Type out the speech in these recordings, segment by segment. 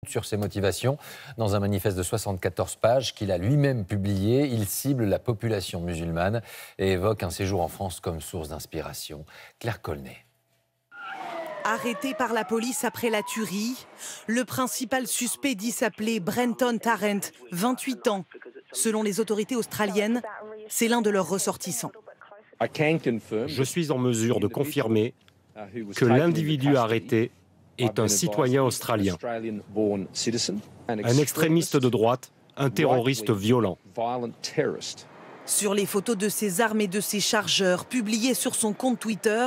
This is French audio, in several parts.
Sur ses motivations, dans un manifeste de 74 pages qu'il a lui-même publié, il cible la population musulmane et évoque un séjour en France comme source d'inspiration. Claire Colnet. Arrêté par la police après la tuerie, le principal suspect dit s'appeler Brenton Tarrant, 28 ans. Selon les autorités australiennes, c'est l'un de leurs ressortissants. Je suis en mesure de confirmer que l'individu arrêté est un citoyen australien, un extrémiste de droite, un terroriste violent. Sur les photos de ses armes et de ses chargeurs publiées sur son compte Twitter,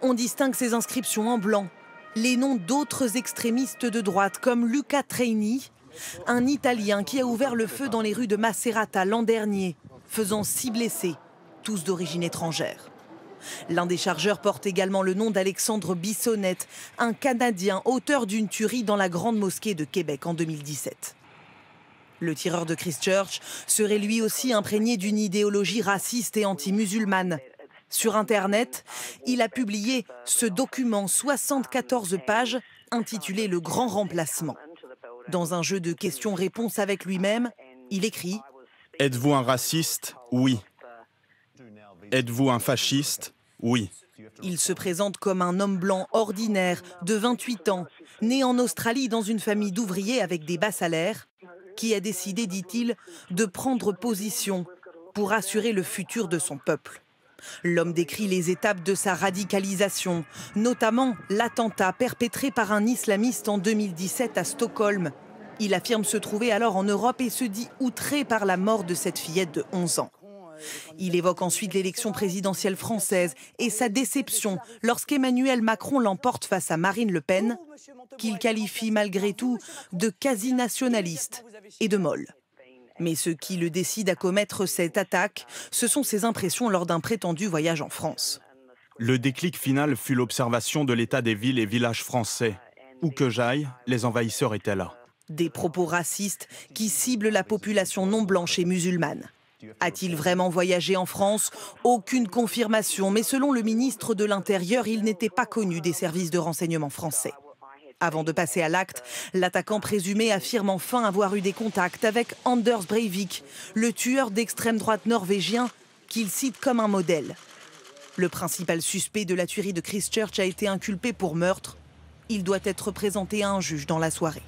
on distingue ses inscriptions en blanc. Les noms d'autres extrémistes de droite comme Luca Traini, un Italien qui a ouvert le feu dans les rues de Macerata l'an dernier, faisant 6 blessés, tous d'origine étrangère. L'un des chargeurs porte également le nom d'Alexandre Bissonnette, un Canadien auteur d'une tuerie dans la Grande Mosquée de Québec en 2017. Le tireur de Christchurch serait lui aussi imprégné d'une idéologie raciste et anti-musulmane. Sur Internet, il a publié ce document 74 pages intitulé « Le Grand Remplacement ». Dans un jeu de questions-réponses avec lui-même, il écrit « Êtes-vous un raciste ? Oui. Êtes-vous un fasciste ? Oui. » Il se présente comme un homme blanc ordinaire de 28 ans, né en Australie dans une famille d'ouvriers avec des bas salaires, qui a décidé, dit-il, de prendre position pour assurer le futur de son peuple. L'homme décrit les étapes de sa radicalisation, notamment l'attentat perpétré par un islamiste en 2017 à Stockholm. Il affirme se trouver alors en Europe et se dit outré par la mort de cette fillette de 11 ans. Il évoque ensuite l'élection présidentielle française et sa déception lorsqu'Emmanuel Macron l'emporte face à Marine Le Pen, qu'il qualifie malgré tout de quasi-nationaliste et de molle. Mais ce qui le décide à commettre cette attaque, ce sont ses impressions lors d'un prétendu voyage en France. Le déclic final fut l'observation de l'état des villes et villages français. Où que j'aille, les envahisseurs étaient là. Des propos racistes qui ciblent la population non blanche et musulmane. A-t-il vraiment voyagé en France? Aucune confirmation, mais selon le ministre de l'Intérieur, il n'était pas connu des services de renseignement français. Avant de passer à l'acte, l'attaquant présumé affirme enfin avoir eu des contacts avec Anders Breivik, le tueur d'extrême droite norvégien qu'il cite comme un modèle. Le principal suspect de la tuerie de Christchurch a été inculpé pour meurtre. Il doit être présenté à un juge dans la soirée.